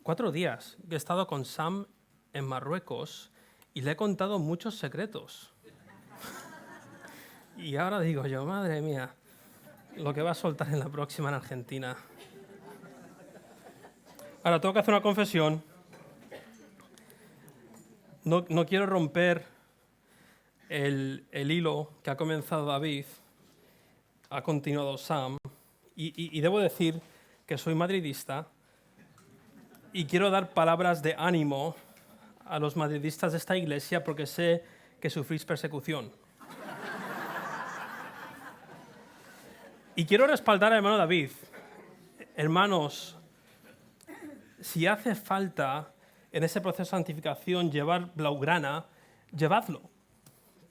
4 días que he estado con Sam en Marruecos y le he contado muchos secretos. Y ahora digo yo, madre mía, lo que va a soltar en la próxima en Argentina. Ahora, tengo que hacer una confesión. No quiero romper el hilo que ha comenzado David, ha continuado Sam, y debo decir que soy madridista y quiero dar palabras de ánimo a los madridistas de esta iglesia porque sé que sufrís persecución. Y quiero respaldar al hermano David. Hermanos, si hace falta en ese proceso de santificación llevar blaugrana, llevadlo.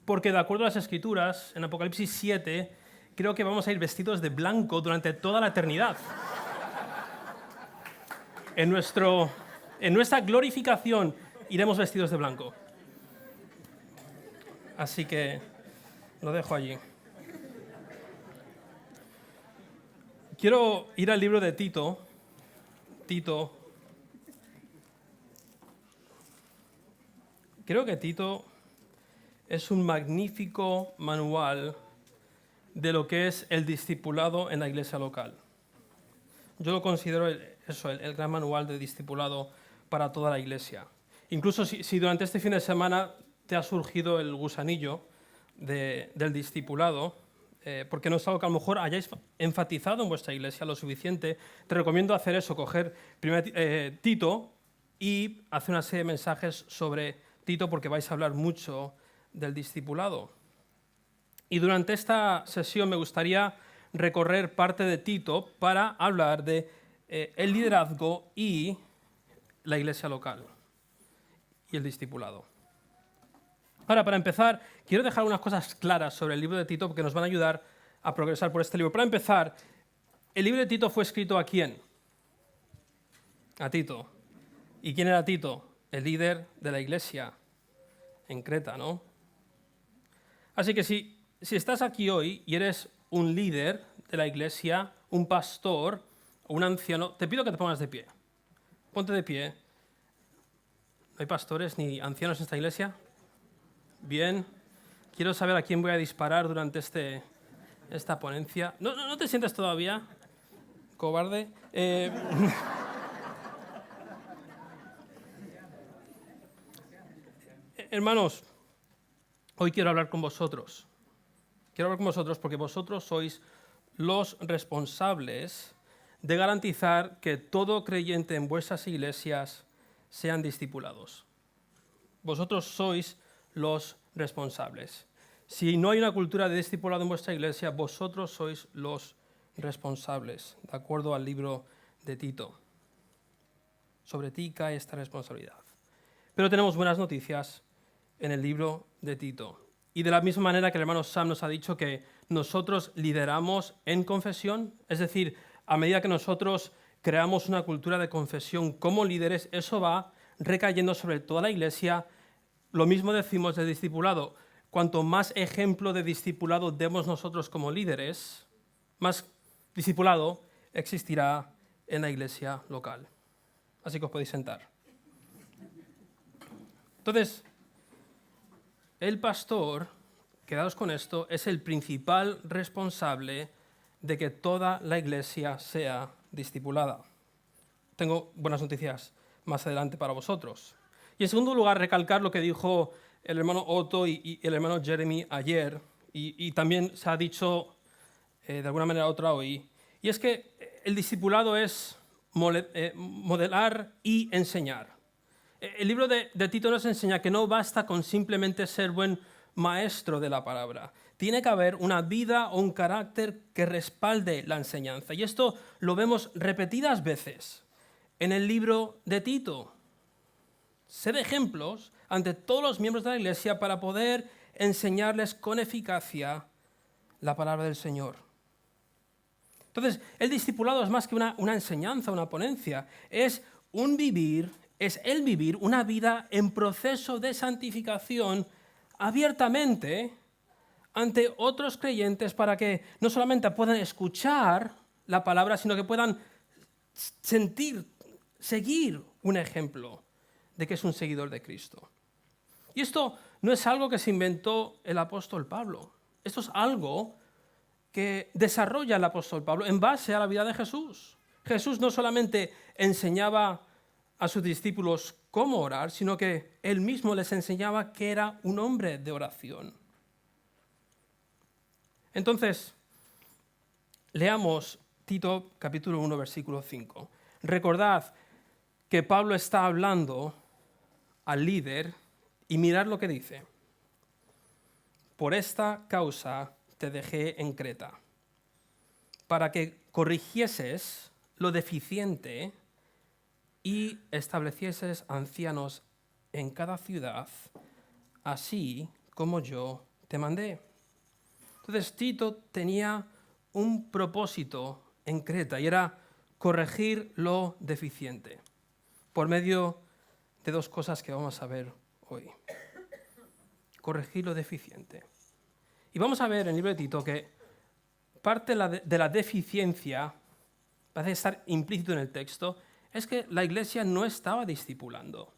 Porque de acuerdo a las Escrituras, en Apocalipsis 7, creo que vamos a ir vestidos de blanco durante toda la eternidad. En nuestra glorificación iremos vestidos de blanco. Así que lo dejo allí. Quiero ir al libro de Tito. Creo que Tito es un magnífico manual de lo que es el discipulado en la iglesia local. Yo lo considero el gran manual de discipulado para toda la iglesia. Incluso si durante este fin de semana te ha surgido el gusanillo del discipulado, porque no es algo que a lo mejor hayáis enfatizado en vuestra iglesia lo suficiente, te recomiendo hacer eso, coger primero Tito y hacer una serie de mensajes sobre Tito, porque vais a hablar mucho del discipulado. Y durante esta sesión me gustaría recorrer parte de Tito para hablar de el liderazgo y la iglesia local y el discipulado. Ahora, para empezar, quiero dejar unas cosas claras sobre el libro de Tito porque nos van a ayudar a progresar por este libro. Para empezar, el libro de Tito fue escrito ¿a quién? A Tito. ¿Y quién era Tito? El líder de la iglesia en Creta, ¿no? Así que si estás aquí hoy y eres un líder de la iglesia, un pastor o un anciano, te pido que te pongas de pie. Ponte de pie. ¿No hay pastores ni ancianos en esta iglesia? Bien. Quiero saber a quién voy a disparar durante esta ponencia. No te sientes todavía, cobarde. Hermanos, hoy quiero hablar con vosotros. Quiero hablar con vosotros porque vosotros sois los responsables de garantizar que todo creyente en vuestras iglesias sean discipulados. Vosotros sois los responsables. Si no hay una cultura de discipulado en vuestra iglesia, vosotros sois los responsables, de acuerdo al libro de Tito. Sobre ti cae esta responsabilidad. Pero tenemos buenas noticias en el libro de Tito. Y de la misma manera que el hermano Sam nos ha dicho que nosotros lideramos en confesión, es decir, a medida que nosotros creamos una cultura de confesión como líderes, eso va recayendo sobre toda la iglesia. Lo mismo decimos de discipulado. Cuanto más ejemplo de discipulado demos nosotros como líderes, más discipulado existirá en la iglesia local. Así que os podéis sentar. Entonces, el pastor, quedaos con esto, es el principal responsable de que toda la iglesia sea discipulada. Tengo buenas noticias más adelante para vosotros. Y en segundo lugar, recalcar lo que dijo el hermano Otto y el hermano Jeremy ayer, y también se ha dicho de alguna manera otra hoy, y es que el discipulado es modelar y enseñar. El libro de Tito nos enseña que no basta con simplemente ser buen maestro de la palabra. Tiene que haber una vida o un carácter que respalde la enseñanza. Y esto lo vemos repetidas veces en el libro de Tito. Sed ejemplos ante todos los miembros de la iglesia para poder enseñarles con eficacia la palabra del Señor. Entonces, el discipulado es más que una enseñanza, una ponencia. Es el vivir una vida en proceso de santificación abiertamente ante otros creyentes para que no solamente puedan escuchar la palabra, sino que puedan sentir, seguir un ejemplo de que es un seguidor de Cristo. Y esto no es algo que se inventó el apóstol Pablo. Esto es algo que desarrolla el apóstol Pablo en base a la vida de Jesús. Jesús no solamente enseñaba a sus discípulos cómo orar, sino que él mismo les enseñaba que era un hombre de oración. Entonces, leamos Tito capítulo 1, versículo 5. Recordad que Pablo está hablando al líder y mirad lo que dice. Por esta causa te dejé en Creta, para que corrigieses lo deficiente y establecieses ancianos en cada ciudad, así como yo te mandé. Entonces Tito tenía un propósito en Creta y era corregir lo deficiente por medio de dos cosas que vamos a ver hoy. Corregir lo deficiente. Y vamos a ver en el libro de Tito que parte de la deficiencia, parece estar implícito en el texto, es que la iglesia no estaba discipulando.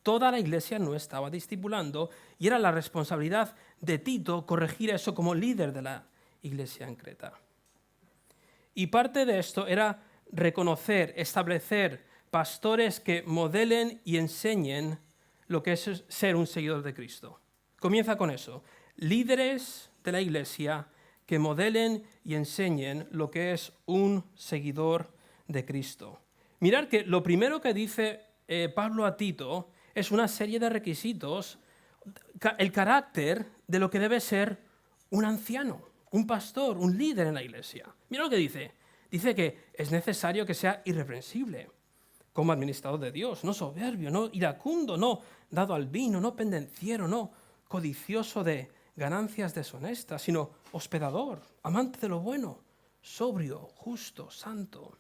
Toda la iglesia no estaba discipulando y era la responsabilidad de Tito corregir eso como líder de la iglesia en Creta. Y parte de esto era reconocer, establecer pastores que modelen y enseñen lo que es ser un seguidor de Cristo. Comienza con eso. Líderes de la iglesia que modelen y enseñen lo que es un seguidor de Cristo. Mirad que lo primero que dice Pablo a Tito es una serie de requisitos, el carácter de lo que debe ser un anciano, un pastor, un líder en la iglesia. Mira lo que dice. Dice que es necesario que sea irreprensible como administrador de Dios, no soberbio, no iracundo, no dado al vino, no pendenciero, no codicioso de ganancias deshonestas, sino hospedador, amante de lo bueno, sobrio, justo, santo,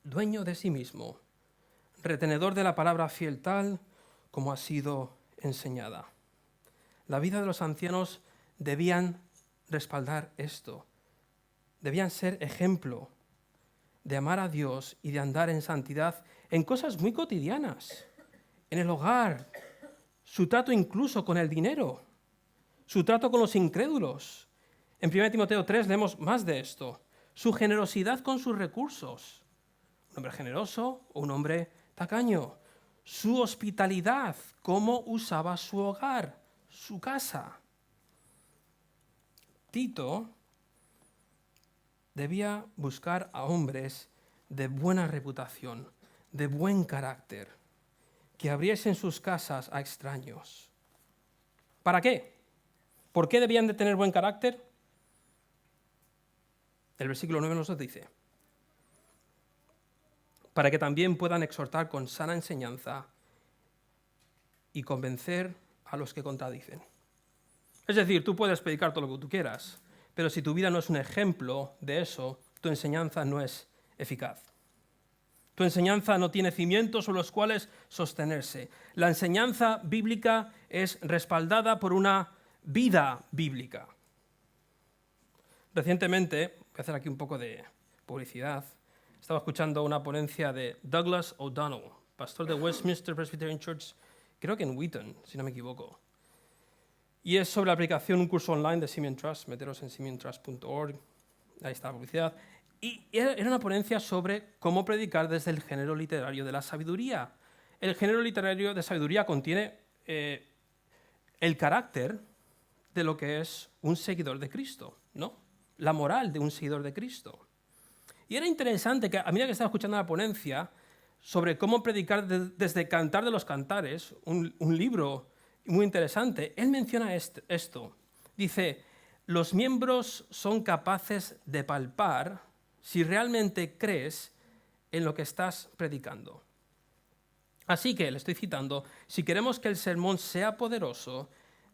dueño de sí mismo, retenedor de la palabra fiel tal como ha sido enseñada. La vida de los ancianos debían respaldar esto. Debían ser ejemplo de amar a Dios y de andar en santidad en cosas muy cotidianas, en el hogar, su trato incluso con el dinero, su trato con los incrédulos. En 1 Timoteo 3 leemos más de esto. Su generosidad con sus recursos. Un hombre generoso o un hombre tacaño. Su hospitalidad, cómo usaba su hogar, su casa. Tito debía buscar a hombres de buena reputación, de buen carácter, que abriesen sus casas a extraños. ¿Para qué? ¿Por qué debían de tener buen carácter? El versículo 9 nos lo dice. Para que también puedan exhortar con sana enseñanza y convencer a los que contradicen. Es decir, tú puedes predicar todo lo que tú quieras, pero si tu vida no es un ejemplo de eso, tu enseñanza no es eficaz. Tu enseñanza no tiene cimientos sobre los cuales sostenerse. La enseñanza bíblica es respaldada por una vida bíblica. Recientemente, voy a hacer aquí un poco de publicidad, estaba escuchando una ponencia de Douglas O'Donnell, pastor de Westminster Presbyterian Church, creo que en Wheaton, si no me equivoco. Y es sobre la aplicación, un curso online de Simeon Trust, meteros en simeontrust.org, ahí está la publicidad. Y era una ponencia sobre cómo predicar desde el género literario de la sabiduría. El género literario de sabiduría contiene el carácter de lo que es un seguidor de Cristo, ¿no? La moral de un seguidor de Cristo. Y era interesante que a medida que estaba escuchando la ponencia sobre cómo predicar desde Cantar de los Cantares, un libro muy interesante, él menciona esto. Dice, los miembros son capaces de palpar si realmente crees en lo que estás predicando. Así que, le estoy citando, si queremos que el sermón sea poderoso,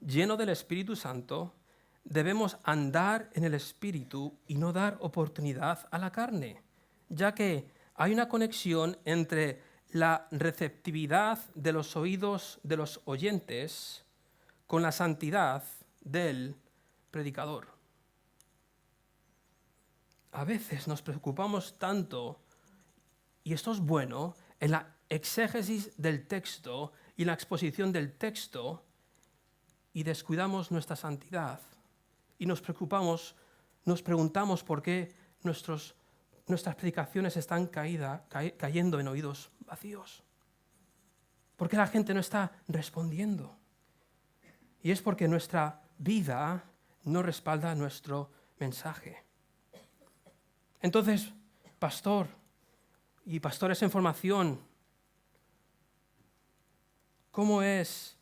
lleno del Espíritu Santo, debemos andar en el Espíritu y no dar oportunidad a la carne, ya que hay una conexión entre la receptividad de los oídos de los oyentes con la santidad del predicador. A veces nos preocupamos tanto y esto es bueno, en la exégesis del texto y la exposición del texto, y descuidamos nuestra santidad y nos preguntamos por qué nuestras predicaciones están cayendo en oídos vacíos. ¿Por qué la gente no está respondiendo? Y es porque nuestra vida no respalda nuestro mensaje. Entonces, pastor y pastores en formación, ¿cómo es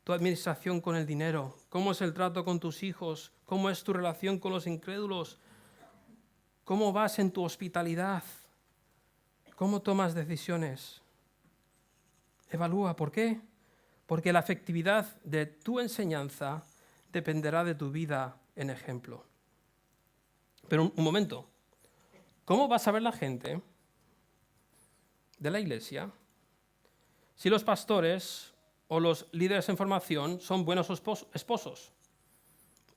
tu administración con el dinero? ¿Cómo es el trato con tus hijos? ¿Cómo es tu relación con los incrédulos? ¿Cómo vas en tu hospitalidad? ¿Cómo tomas decisiones? Evalúa, ¿por qué? Porque la efectividad de tu enseñanza dependerá de tu vida en ejemplo. Pero un momento, ¿cómo va a saber la gente de la iglesia si los pastores o los líderes en formación son buenos esposos,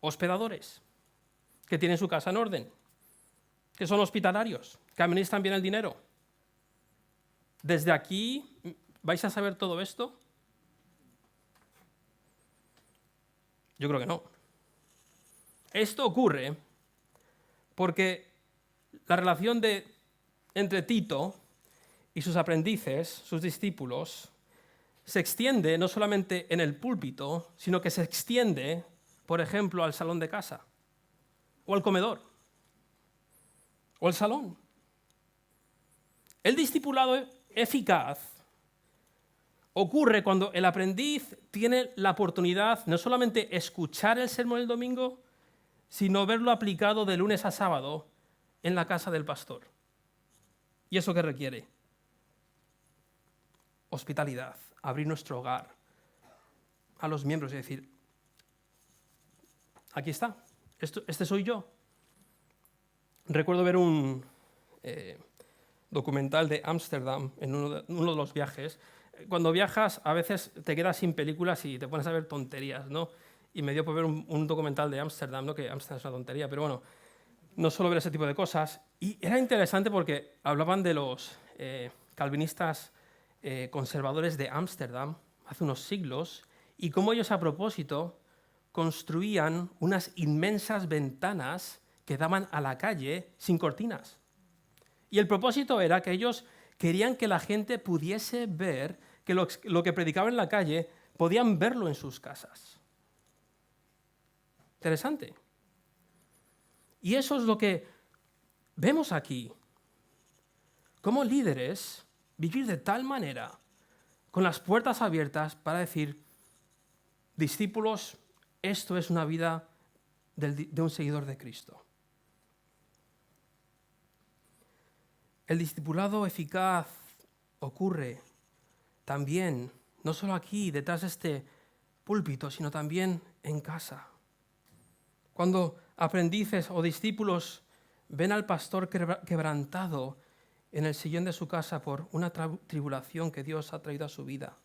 hospedadores, que tienen su casa en orden, que son hospitalarios, que administran bien el dinero? ¿Desde aquí vais a saber todo esto? Yo creo que no. Esto ocurre porque la relación entre Tito y sus aprendices, sus discípulos, se extiende no solamente en el púlpito, sino que se extiende, por ejemplo, al salón de casa, o al comedor, o al salón. El discipulado eficaz ocurre cuando el aprendiz tiene la oportunidad no solamente escuchar el sermón el domingo, sino verlo aplicado de lunes a sábado en la casa del pastor. ¿Y eso qué requiere? Hospitalidad, abrir nuestro hogar a los miembros y decir, aquí está, este soy yo. Recuerdo ver un documental de Ámsterdam en uno de los viajes. Cuando viajas a veces te quedas sin películas y te pones a ver tonterías, ¿no? Y me dio por ver un documental de Ámsterdam, ¿no? Que Ámsterdam es una tontería, pero bueno, no solo ver ese tipo de cosas. Y era interesante porque hablaban de los calvinistas conservadores de Ámsterdam hace unos siglos y cómo ellos a propósito construían unas inmensas ventanas que daban a la calle sin cortinas. Y el propósito era que ellos querían que la gente pudiese ver que lo que predicaban en la calle podían verlo en sus casas. Interesante. Y eso es lo que vemos aquí. Como líderes, vivir de tal manera, con las puertas abiertas para decir, discípulos, esto es una vida de un seguidor de Cristo. El discipulado eficaz ocurre también, no solo aquí, detrás de este púlpito, sino también en casa. Cuando aprendices o discípulos ven al pastor quebrantado en el sillón de su casa por una tribulación que Dios ha traído a su vida.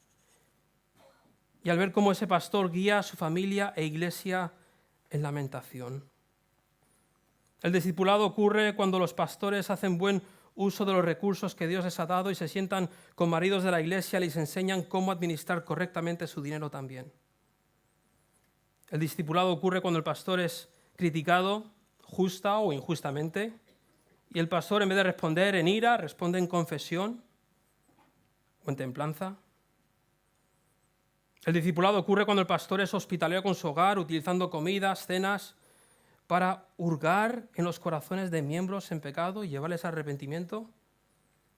Y al ver cómo ese pastor guía a su familia e iglesia en lamentación. El discipulado ocurre cuando los pastores hacen buen uso de los recursos que Dios les ha dado y se sientan con maridos de la iglesia y les enseñan cómo administrar correctamente su dinero también. El discipulado ocurre cuando el pastor es criticado justa o injustamente y el pastor, en vez de responder en ira, responde en confesión o en templanza. El discipulado ocurre cuando el pastor es hospitalario con su hogar, utilizando comidas, cenas, para hurgar en los corazones de miembros en pecado y llevarles al arrepentimiento.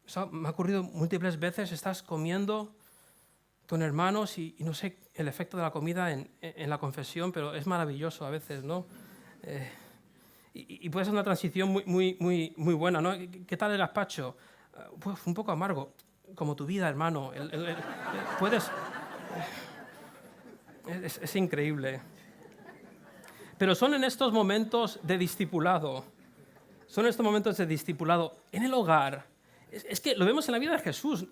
Eso me ha ocurrido múltiples veces. Estás comiendo con hermanos y no sé el efecto de la comida en la confesión, pero es maravilloso a veces, ¿no? Y puede ser una transición muy buena, ¿no? ¿Qué tal el gazpacho? Pues un poco amargo, como tu vida, hermano. Puedes... Es increíble. Pero son en estos momentos de discipulado, en el hogar. Es que lo vemos en la vida de Jesús.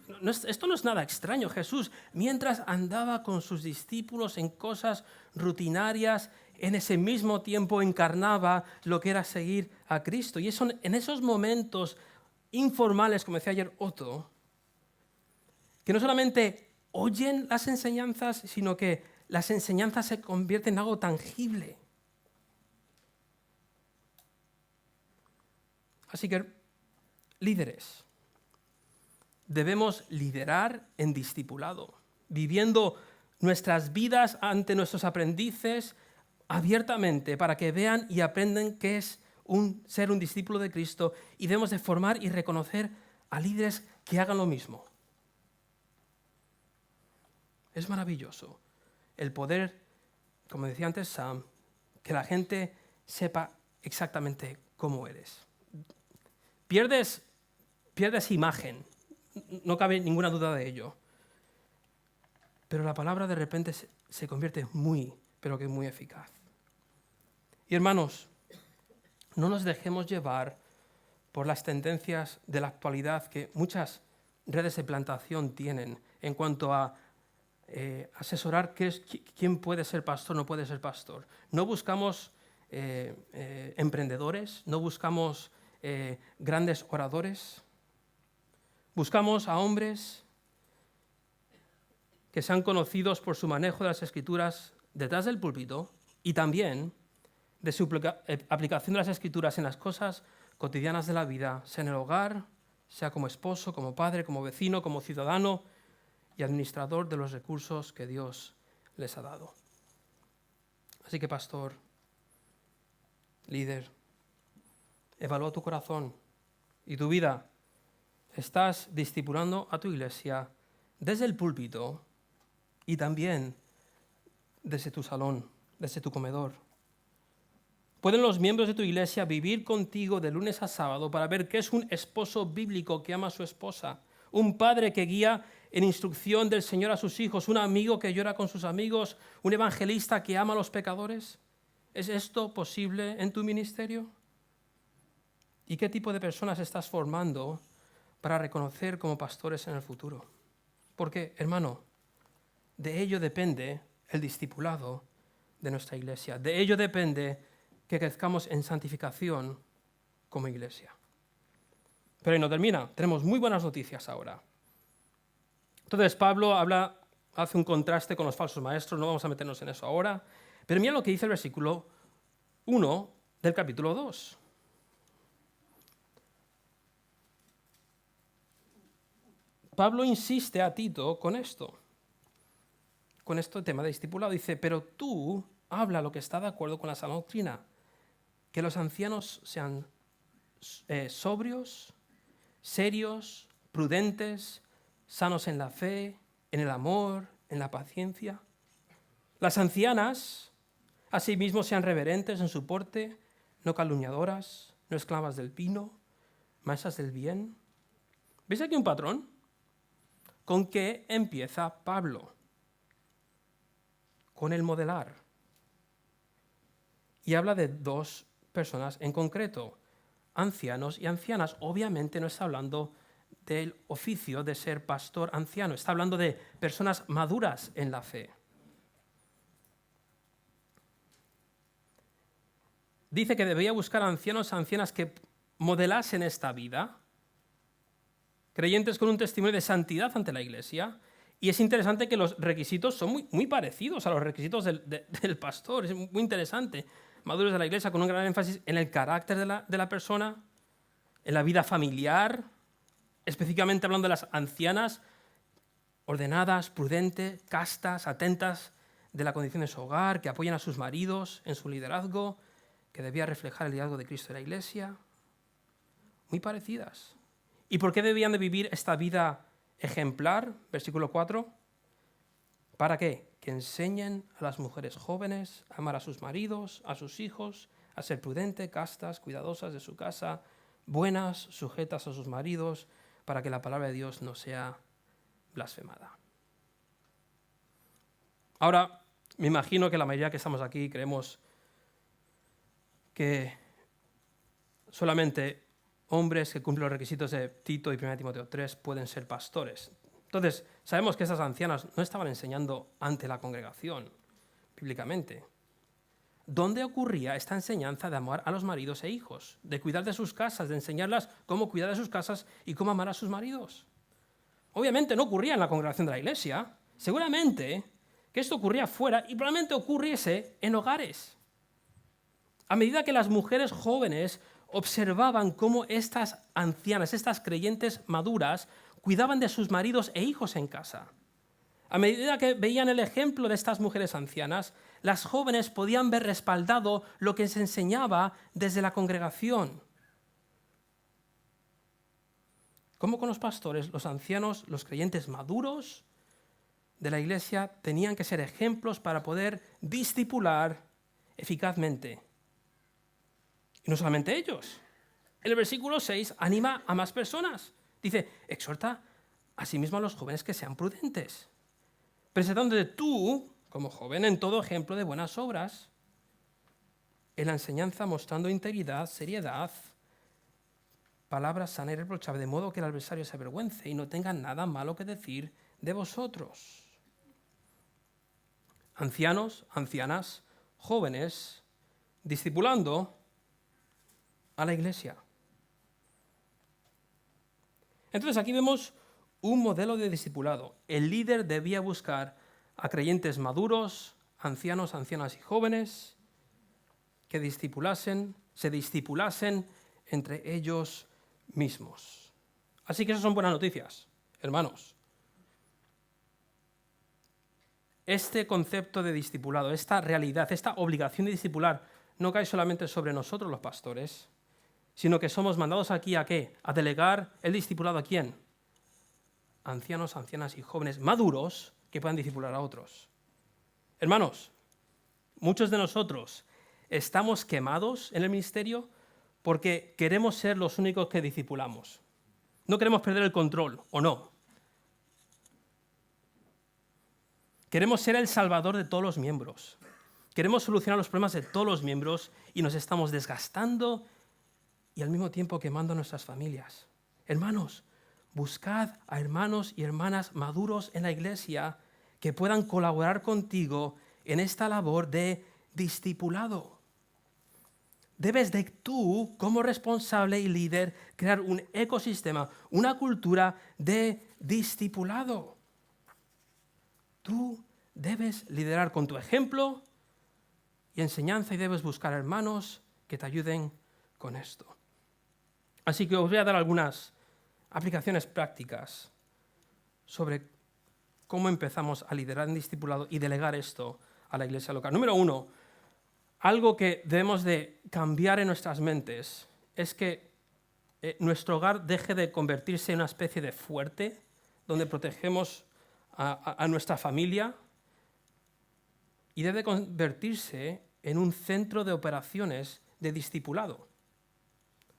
Esto no es nada extraño. Jesús, mientras andaba con sus discípulos en cosas rutinarias, en ese mismo tiempo encarnaba lo que era seguir a Cristo. Y en esos momentos informales, como decía ayer Otto, que no solamente oyen las enseñanzas, sino que las enseñanzas se convierten en algo tangible. Así que, líderes, debemos liderar en discipulado, viviendo nuestras vidas ante nuestros aprendices abiertamente para que vean y aprendan qué es ser un discípulo de Cristo, y debemos de formar y reconocer a líderes que hagan lo mismo. Es maravilloso el poder, como decía antes Sam, que la gente sepa exactamente cómo eres. Pierdes imagen, no cabe ninguna duda de ello. Pero la palabra de repente se convierte muy, pero que muy eficaz. Y hermanos, no nos dejemos llevar por las tendencias de la actualidad que muchas redes de plantación tienen en cuanto a asesorar quién puede ser pastor, no puede ser pastor. No buscamos emprendedores, no buscamos grandes oradores. Buscamos a hombres que sean conocidos por su manejo de las Escrituras detrás del púlpito y también de su aplicación de las Escrituras en las cosas cotidianas de la vida, sea en el hogar, sea como esposo, como padre, como vecino, como ciudadano y administrador de los recursos que Dios les ha dado. Así que, pastor, líder, evalúa tu corazón y tu vida. ¿Estás discipulando a tu iglesia desde el púlpito y también desde tu salón, desde tu comedor? ¿Pueden los miembros de tu iglesia vivir contigo de lunes a sábado para ver qué es un esposo bíblico que ama a su esposa? Un padre que guía en instrucción del Señor a sus hijos, un amigo que llora con sus amigos, un evangelista que ama a los pecadores. ¿Es esto posible en tu ministerio? ¿Y qué tipo de personas estás formando para reconocer como pastores en el futuro? Porque, hermano, de ello depende el discipulado de nuestra iglesia. De ello depende que crezcamos en santificación como iglesia. Pero ahí no termina. Tenemos muy buenas noticias ahora. Entonces Pablo hace un contraste con los falsos maestros, no vamos a meternos en eso ahora, pero mira lo que dice el versículo 1 del capítulo 2. Pablo insiste a Tito con este tema de discipulado. Dice, pero tú habla lo que está de acuerdo con la sana doctrina, que los ancianos sean sobrios, serios, prudentes, sanos en la fe, en el amor, en la paciencia. Las ancianas, asimismo, sean reverentes en su porte, no calumniadoras, no esclavas del vino, maestras del bien. ¿Veis aquí un patrón? ¿Con qué empieza Pablo? Con el modelar. Y habla de dos personas en concreto, ancianos y ancianas. Obviamente no está hablando del oficio de ser pastor anciano, está hablando de personas maduras en la fe. Dice que debía buscar ancianos, ancianas que modelasen esta vida, creyentes con un testimonio de santidad ante la iglesia. Y es interesante que los requisitos son muy parecidos a los requisitos del pastor, es muy interesante. Maduros de la iglesia, con un gran énfasis en el carácter de la persona, en la vida familiar, específicamente hablando de las ancianas, ordenadas, prudentes, castas, atentas de la condición de su hogar, que apoyan a sus maridos en su liderazgo, que debía reflejar el liderazgo de Cristo en la iglesia. Muy parecidas. ¿Y por qué debían de vivir esta vida ejemplar? Versículo 4. ¿Para qué? Que enseñen a las mujeres jóvenes a amar a sus maridos, a sus hijos, a ser prudentes, castas, cuidadosas de su casa, buenas, sujetas a sus maridos, para que la palabra de Dios no sea blasfemada. Ahora, me imagino que la mayoría que estamos aquí creemos que solamente hombres que cumplen los requisitos de Tito y 1 Timoteo 3 pueden ser pastores. Entonces, sabemos que esas ancianas no estaban enseñando ante la congregación, bíblicamente. ¿dónde ocurría esta enseñanza de amar a los maridos e hijos? De cuidar de sus casas, de enseñarlas cómo cuidar de sus casas y cómo amar a sus maridos. Obviamente no ocurría en la congregación de la iglesia. Seguramente que esto ocurría fuera y probablemente ocurriese en hogares. A medida que las mujeres jóvenes observaban cómo estas ancianas, estas creyentes maduras, cuidaban de sus maridos e hijos en casa. A medida que veían el ejemplo de estas mujeres ancianas, las jóvenes podían ver respaldado lo que se enseñaba desde la congregación. Como con los pastores, los ancianos, los creyentes maduros de la iglesia tenían que ser ejemplos para poder discipular eficazmente. Y no solamente ellos. En el versículo 6 anima a más personas. Dice, exhorta asimismo a los jóvenes que sean prudentes, presentándote tú, como joven, en todo ejemplo de buenas obras, en la enseñanza mostrando integridad, seriedad, palabra sana y reprochable, de modo que el adversario se avergüence y no tenga nada malo que decir de vosotros. Ancianos, ancianas, jóvenes, discipulando a la iglesia. Entonces aquí vemos un modelo de discipulado. El líder debía buscar a creyentes maduros, ancianos, ancianas y jóvenes que se discipulasen entre ellos mismos. Así que esas son buenas noticias, hermanos. Este concepto de discipulado, esta realidad, esta obligación de discipular no cae solamente sobre nosotros los pastores, sino que somos mandados aquí ¿a qué? A delegar el discipulado ¿a quién? Ancianos, ancianas y jóvenes maduros que puedan discipular a otros. Hermanos, muchos de nosotros estamos quemados en el ministerio porque queremos ser los únicos que discipulamos. No queremos perder el control, ¿o no? Queremos ser el salvador de todos los miembros. Queremos solucionar los problemas de todos los miembros y nos estamos desgastando y al mismo tiempo quemando nuestras familias. Hermanos, buscad a hermanos y hermanas maduros en la iglesia que puedan colaborar contigo en esta labor de discipulado. Debes de tú, como responsable y líder, crear un ecosistema, una cultura de discipulado. Tú debes liderar con tu ejemplo y enseñanza y debes buscar hermanos que te ayuden con esto. Así que os voy a dar algunas aplicaciones prácticas sobre cómo empezamos a liderar en discipulado y delegar esto a la iglesia local. Número 1, algo que debemos de cambiar en nuestras mentes es que nuestro hogar deje de convertirse en una especie de fuerte donde protegemos a nuestra familia y debe convertirse en un centro de operaciones de discipulado.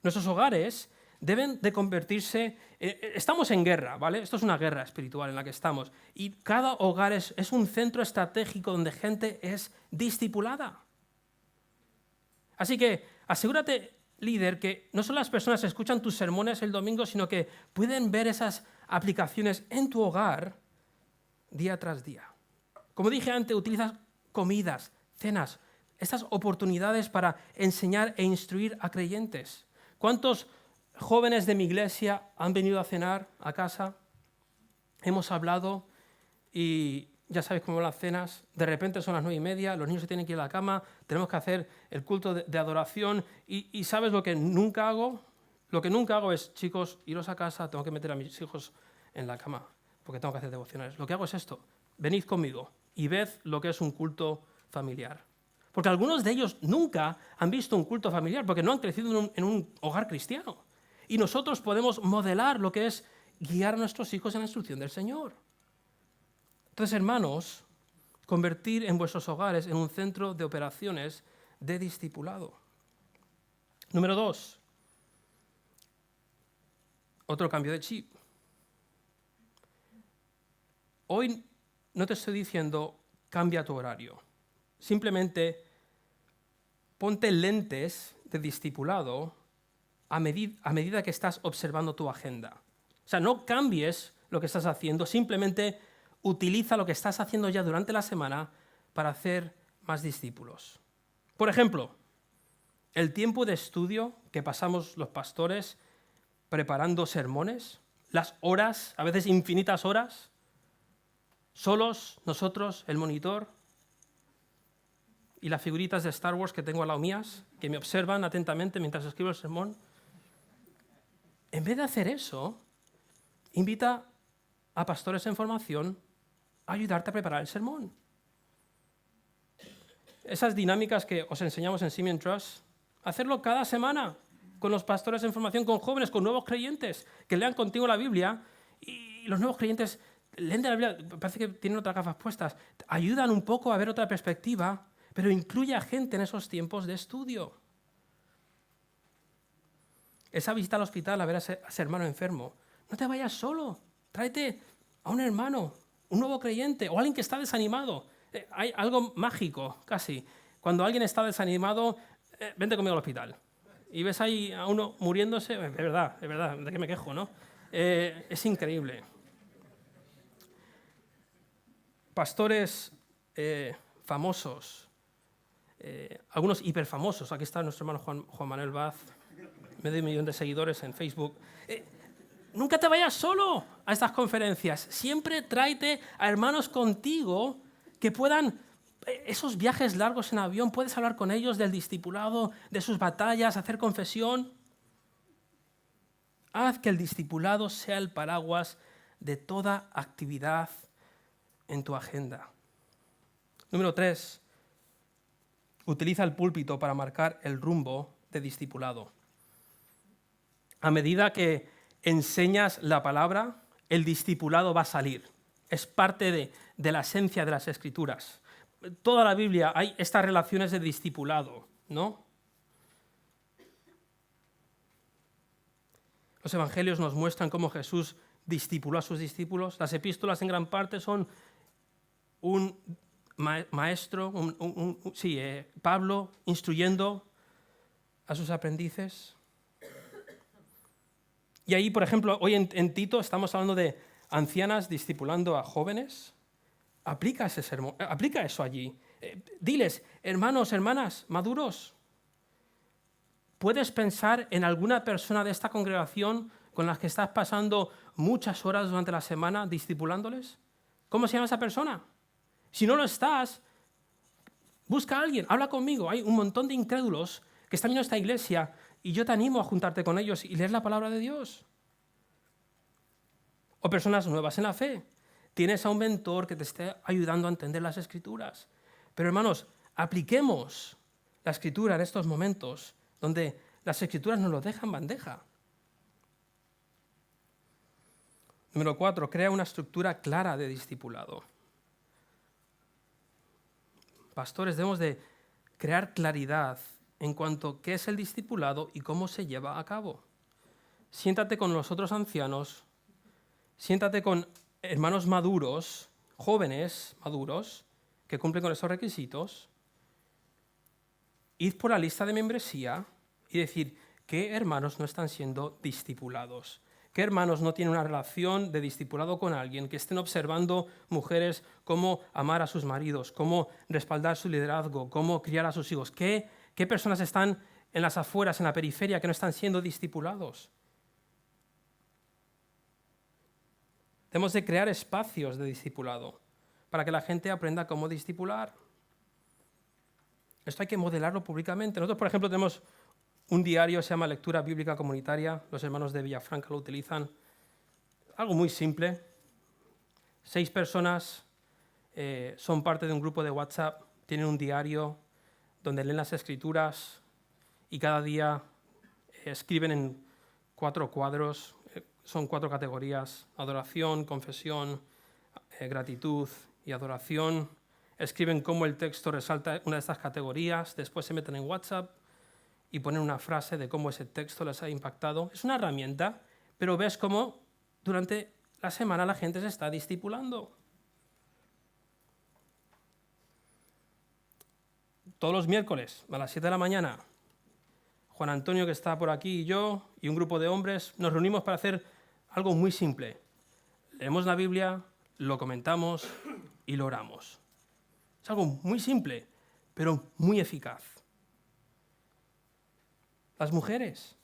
Nuestros hogares deben de convertirse, estamos en guerra, ¿vale? Esto es una guerra espiritual en la que estamos. Y cada hogar es un centro estratégico donde gente es discipulada. Así que asegúrate, líder, que no solo las personas escuchan tus sermones el domingo, sino que pueden ver esas aplicaciones en tu hogar día tras día. Como dije antes, utilizas comidas, cenas, estas oportunidades para enseñar e instruir a creyentes. ¿Cuántos jóvenes de mi iglesia han venido a cenar a casa? Hemos hablado y ya sabéis cómo van las cenas. De repente son las 9:30, los niños se tienen que ir a la cama, tenemos que hacer el culto de adoración y ¿sabes lo que nunca hago? Lo que nunca hago es, chicos, iros a casa, tengo que meter a mis hijos en la cama porque tengo que hacer devocionales. Lo que hago es esto, venid conmigo y ved lo que es un culto familiar. Porque algunos de ellos nunca han visto un culto familiar porque no han crecido en un hogar cristiano. Y nosotros podemos modelar lo que es guiar a nuestros hijos en la instrucción del Señor. Entonces, hermanos, convertir en vuestros hogares en un centro de operaciones de discipulado. Número 2, otro cambio de chip. Hoy no te estoy diciendo cambia tu horario. Simplemente ponte lentes de discipulado a medida que estás observando tu agenda. O sea, no cambies lo que estás haciendo, simplemente utiliza lo que estás haciendo ya durante la semana para hacer más discípulos. Por ejemplo, el tiempo de estudio que pasamos los pastores preparando sermones, las horas, a veces infinitas horas, solos, nosotros, el monitor y las figuritas de Star Wars que tengo al lado mías, que me observan atentamente mientras escribo el sermón. En vez de hacer eso, invita a pastores en formación a ayudarte a preparar el sermón. Esas dinámicas que os enseñamos en Simeon Trust, hacerlo cada semana con los pastores en formación, con jóvenes, con nuevos creyentes, que lean contigo la Biblia, y los nuevos creyentes leen de la Biblia, parece que tienen otras gafas puestas, ayudan un poco a ver otra perspectiva, pero incluye a gente en esos tiempos de estudio. Esa visita al hospital a ver a ese hermano enfermo, no te vayas solo, tráete a un hermano, un nuevo creyente o alguien que está desanimado. Hay algo mágico, casi. Cuando alguien está desanimado, vente conmigo al hospital. Y ves ahí a uno muriéndose, es verdad, ¿de qué me quejo, no? Es increíble. Pastores famosos, algunos hiperfamosos, aquí está nuestro hermano Juan Manuel Vaz, medio millón de seguidores en Facebook. Nunca te vayas solo a estas conferencias, siempre tráete a hermanos contigo que puedan, esos viajes largos en avión, puedes hablar con ellos del discipulado, de sus batallas, hacer confesión. Haz que el discipulado sea el paraguas de toda actividad en tu agenda. Número 3. Utiliza el púlpito para marcar el rumbo de discipulado. A medida que enseñas la palabra, el discipulado va a salir. Es parte de la esencia de las Escrituras. Toda la Biblia hay estas relaciones de discipulado, ¿no? Los evangelios nos muestran cómo Jesús discipuló a sus discípulos. Las epístolas en gran parte son un maestro, Pablo instruyendo a sus aprendices. Y ahí, por ejemplo, hoy en Tito estamos hablando de ancianas discipulando a jóvenes. Aplica ese sermón, aplica eso allí. Diles, hermanos, hermanas, maduros, ¿puedes pensar en alguna persona de esta congregación con la que estás pasando muchas horas durante la semana discipulándoles? ¿Cómo se llama esa persona? Si no lo estás, busca a alguien, habla conmigo. Hay un montón de incrédulos que están viendo esta iglesia y yo te animo a juntarte con ellos y leer la palabra de Dios. O personas nuevas en la fe. Tienes a un mentor que te esté ayudando a entender las Escrituras. Pero hermanos, apliquemos la Escritura en estos momentos donde las Escrituras nos lo dejan bandeja. Número 4, crea una estructura clara de discipulado. Pastores, debemos de crear claridad en cuanto a qué es el discipulado y cómo se lleva a cabo. Siéntate con los otros ancianos, siéntate con hermanos maduros, jóvenes maduros, que cumplen con esos requisitos. Id por la lista de membresía y decir qué hermanos no están siendo discipulados. ¿Qué hermanos no tienen una relación de discipulado con alguien? Que estén observando mujeres cómo amar a sus maridos, cómo respaldar su liderazgo, cómo criar a sus hijos. ¿Qué personas están en las afueras, en la periferia, que no están siendo discipulados? Tenemos de crear espacios de discipulado para que la gente aprenda cómo discipular. Esto hay que modelarlo públicamente. Nosotros, por ejemplo, tenemos un diario, se llama Lectura Bíblica Comunitaria. Los hermanos de Villafranca lo utilizan. Algo muy simple. 6 personas son parte de un grupo de WhatsApp, tienen un diario donde leen las Escrituras y cada día escriben en 4 cuadros. Son 4 categorías: adoración, confesión, gratitud y adoración. Escriben cómo el texto resalta una de estas categorías, después se meten en WhatsApp y ponen una frase de cómo ese texto les ha impactado. Es una herramienta, pero ves cómo durante la semana la gente se está discipulando. Todos los miércoles a las 7 de la mañana, Juan Antonio, que está por aquí, y yo, y un grupo de hombres, nos reunimos para hacer algo muy simple. Leemos la Biblia, lo comentamos y lo oramos. Es algo muy simple, pero muy eficaz. las mujeres.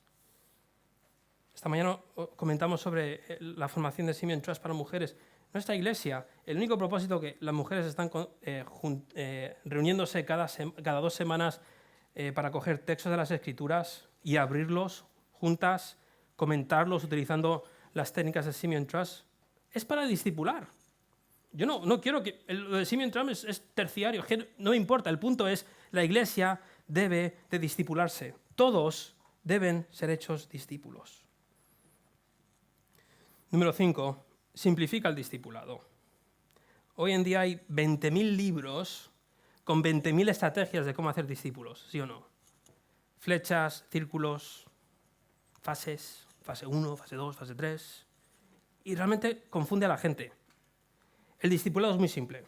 Esta mañana comentamos sobre la formación de Simeon Trust para mujeres. Nuestra iglesia, el único propósito que las mujeres están reuniéndose cada 2 semanas para coger textos de las Escrituras y abrirlos juntas, comentarlos utilizando las técnicas de Simeon Trust, es para discipular. Yo no quiero que... Lo de Simeon Trust es terciario, que no me importa. El punto es, la iglesia debe de discipularse. Todos deben ser hechos discípulos. Número 5. Simplifica el discipulado. Hoy en día hay 20.000 libros con 20.000 estrategias de cómo hacer discípulos, ¿sí o no? Flechas, círculos, fases, fase 1, fase 2, fase 3. Y realmente confunde a la gente. El discipulado es muy simple.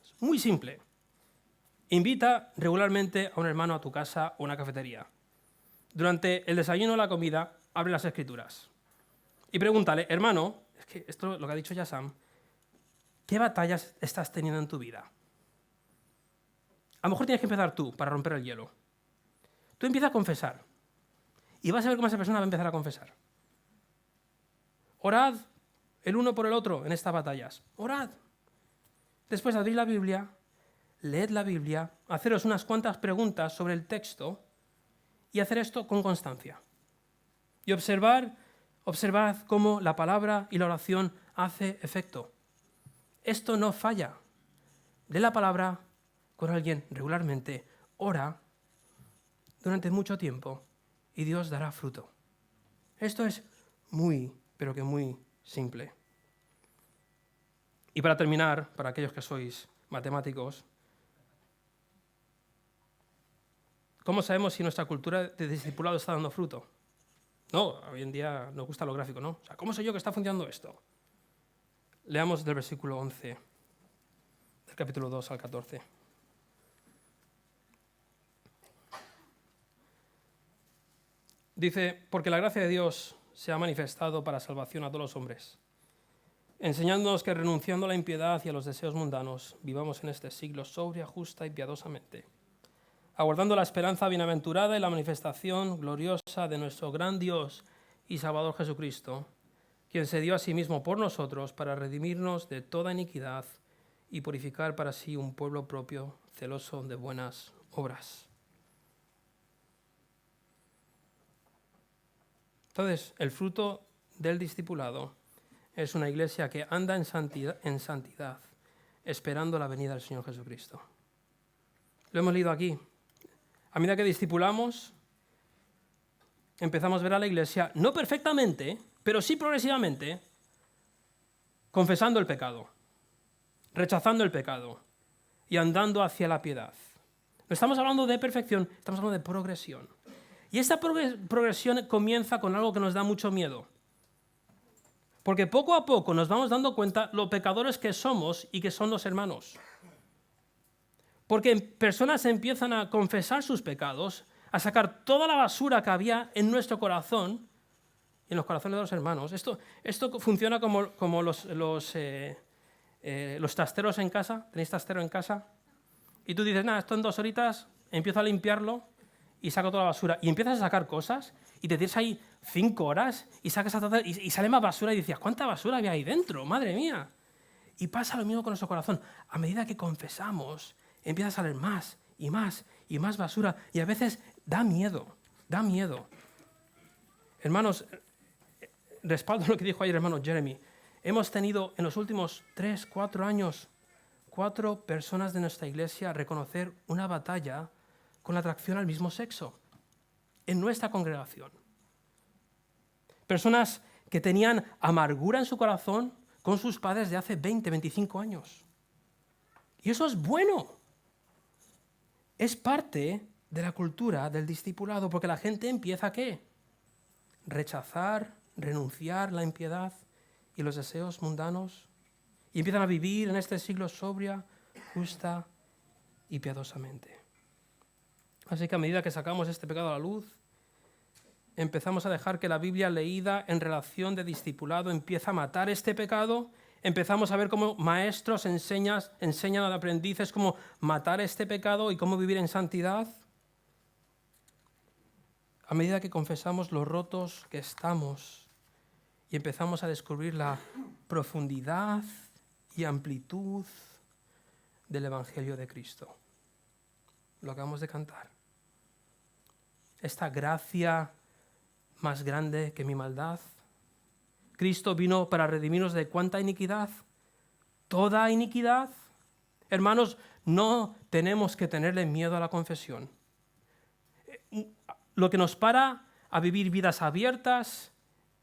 Es muy simple. Invita regularmente a un hermano a tu casa o a una cafetería. Durante el desayuno o la comida, abre las Escrituras. Y pregúntale, hermano, es que esto es lo que ha dicho ya Sam, ¿qué batallas estás teniendo en tu vida? A lo mejor tienes que empezar tú para romper el hielo. Tú empieza a confesar. Y vas a ver cómo esa persona va a empezar a confesar. Orad el uno por el otro en estas batallas. Orad. Después abrid la Biblia, leed la Biblia, haceros unas cuantas preguntas sobre el texto y hacer esto con constancia. Y observad cómo la palabra y la oración hace efecto. Esto no falla. Lee la palabra con alguien regularmente, ora durante mucho tiempo y Dios dará fruto. Esto es muy, pero que muy simple. Y para terminar, para aquellos que sois matemáticos, ¿cómo sabemos si nuestra cultura de discipulado está dando fruto? No, hoy en día nos gusta lo gráfico, ¿no? O sea, ¿cómo sé yo que está funcionando esto? Leamos del versículo 11, del capítulo 2 al 14. Dice, porque la gracia de Dios se ha manifestado para salvación a todos los hombres, enseñándonos que renunciando a la impiedad y a los deseos mundanos, vivamos en este siglo sobria, justa y piadosamente, aguardando la esperanza bienaventurada y la manifestación gloriosa de nuestro gran Dios y Salvador Jesucristo, quien se dio a sí mismo por nosotros para redimirnos de toda iniquidad y purificar para sí un pueblo propio, celoso de buenas obras. Entonces, el fruto del discipulado es una iglesia que anda en santidad, esperando la venida del Señor Jesucristo. Lo hemos leído aquí. A medida que discipulamos, empezamos a ver a la iglesia, no perfectamente, pero sí progresivamente, confesando el pecado, rechazando el pecado y andando hacia la piedad. No estamos hablando de perfección, estamos hablando de progresión. Y esta progresión comienza con algo que nos da mucho miedo. Porque poco a poco nos vamos dando cuenta lo pecadores que somos y que son los hermanos. Porque personas empiezan a confesar sus pecados, a sacar toda la basura que había en nuestro corazón, en los corazones de los hermanos. Esto funciona como los trasteros en casa. ¿Tenéis trastero en casa? Y tú dices, nada, esto en 2 horitas empiezo a limpiarlo y saco toda la basura. Y empiezas a sacar cosas y te tienes ahí 5 horas y sacas y sale más basura y decías, ¿cuánta basura había ahí dentro? ¡Madre mía! Y pasa lo mismo con nuestro corazón. A medida que confesamos, empieza a salir más y más y más basura. Y a veces da miedo. Hermanos, respaldo lo que dijo ayer hermano Jeremy. Hemos tenido en los últimos 3, 4 años 4 personas de nuestra iglesia reconocer una batalla con la atracción al mismo sexo en nuestra congregación. Personas que tenían amargura en su corazón con sus padres de hace 20, 25 años. Y eso es bueno. Es parte de la cultura del discipulado, porque la gente empieza ¿a qué? Rechazar, renunciar la impiedad y los deseos mundanos y empiezan a vivir en este siglo sobria, justa y piadosamente. Así que a medida que sacamos este pecado a la luz, empezamos a dejar que la Biblia leída en relación de discipulado empieza a matar este pecado. Empezamos a ver cómo maestros enseñan a aprendices cómo matar este pecado y cómo vivir en santidad. a medida que confesamos lo rotos que estamos y empezamos a descubrir la profundidad y amplitud del Evangelio de Cristo. Lo acabamos de cantar. Esta gracia más grande que mi maldad. Cristo vino para redimirnos de ¿cuánta iniquidad? ¿Toda iniquidad? Hermanos, no tenemos que tenerle miedo a la confesión. Lo que nos para a vivir vidas abiertas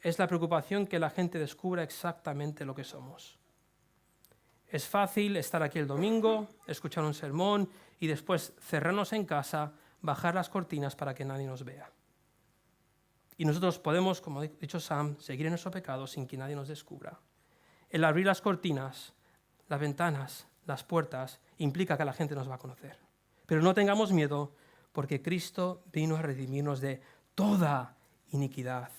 es la preocupación que la gente descubra exactamente lo que somos. Es fácil estar aquí el domingo, escuchar un sermón y después cerrarnos en casa, bajar las cortinas para que nadie nos vea. Y nosotros podemos, como ha dicho Sam, seguir en nuestro pecado sin que nadie nos descubra. El abrir las cortinas, las ventanas, las puertas, implica que la gente nos va a conocer. Pero no tengamos miedo, porque Cristo vino a redimirnos de toda iniquidad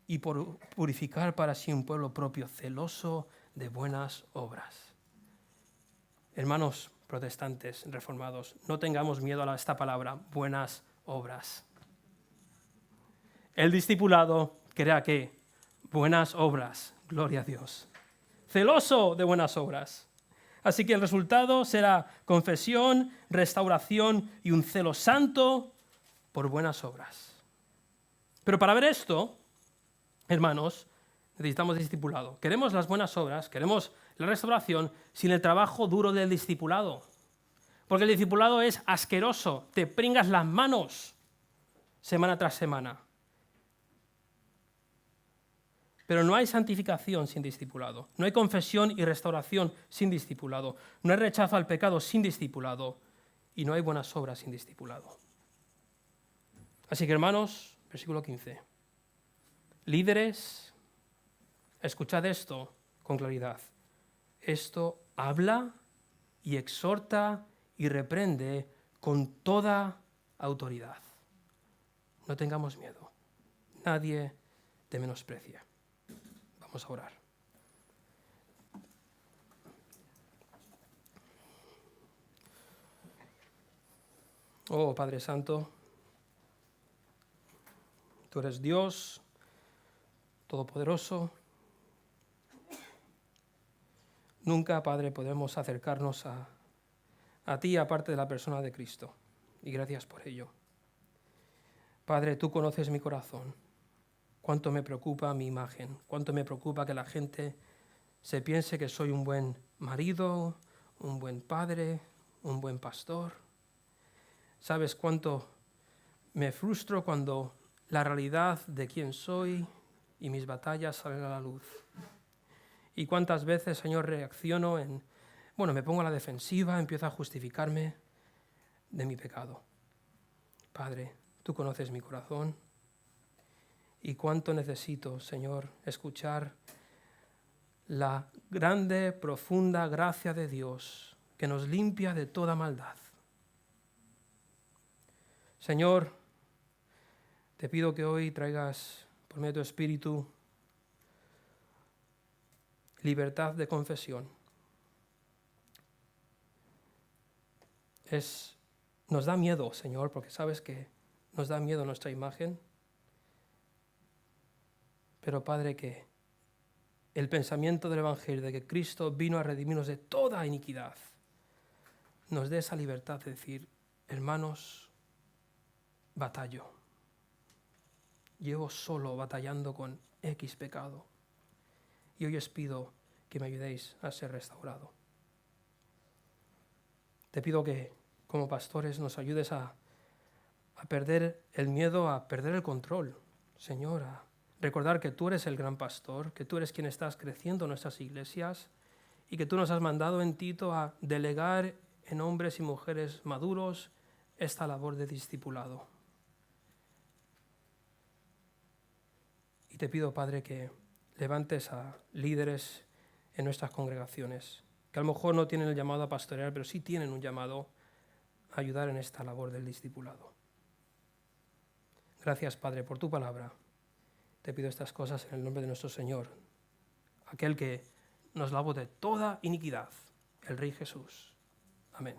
y por purificar para sí un pueblo propio, celoso de buenas obras. Hermanos protestantes, reformados, no tengamos miedo a esta palabra, buenas obras. El discipulado crea que buenas obras, gloria a Dios. Celoso de buenas obras. Así que el resultado será confesión, restauración y un celo santo por buenas obras. Pero para ver esto, hermanos, necesitamos discipulado. Queremos las buenas obras, queremos la restauración sin el trabajo duro del discipulado. Porque el discipulado es asqueroso, te pringas las manos semana tras semana. Pero no hay santificación sin discipulado. No hay confesión y restauración sin discipulado. No hay rechazo al pecado sin discipulado. Y no hay buenas obras sin discipulado. Así que, hermanos, versículo 15. Líderes, escuchad esto con claridad. Esto habla y exhorta y reprende con toda autoridad. No tengamos miedo. Nadie te menosprecia. Vamos a orar. Oh Padre Santo, tú eres Dios Todopoderoso. Nunca, Padre, podremos acercarnos a ti aparte de la persona de Cristo. Y gracias por ello. Padre, tú conoces mi corazón. Cuánto me preocupa mi imagen, cuánto me preocupa que la gente se piense que soy un buen marido, un buen padre, un buen pastor. ¿Sabes cuánto me frustro cuando la realidad de quién soy y mis batallas salen a la luz? Y cuántas veces, Señor, reacciono me pongo a la defensiva, empiezo a justificarme de mi pecado. Padre, tú conoces mi corazón. Y cuánto necesito, Señor, escuchar la grande, profunda gracia de Dios que nos limpia de toda maldad. Señor, te pido que hoy traigas, por medio de tu Espíritu, libertad de confesión. Nos da miedo, Señor, porque sabes que nos da miedo nuestra imagen. Pero, Padre, que el pensamiento del Evangelio de que Cristo vino a redimirnos de toda iniquidad nos dé esa libertad de decir, hermanos, batallo. Llevo solo batallando con X pecado. Y hoy os pido que me ayudéis a ser restaurado. Te pido que, como pastores, nos ayudes a perder el miedo, a perder el control, Señor, a recordar que tú eres el gran pastor, que tú eres quien estás creciendo en nuestras iglesias y que tú nos has mandado en Tito a delegar en hombres y mujeres maduros esta labor de discipulado. Y te pido, Padre, que levantes a líderes en nuestras congregaciones, que a lo mejor no tienen el llamado a pastorear, pero sí tienen un llamado a ayudar en esta labor del discipulado. Gracias, Padre, por tu palabra. Te pido estas cosas en el nombre de nuestro Señor, aquel que nos lavó de toda iniquidad, el Rey Jesús. Amén.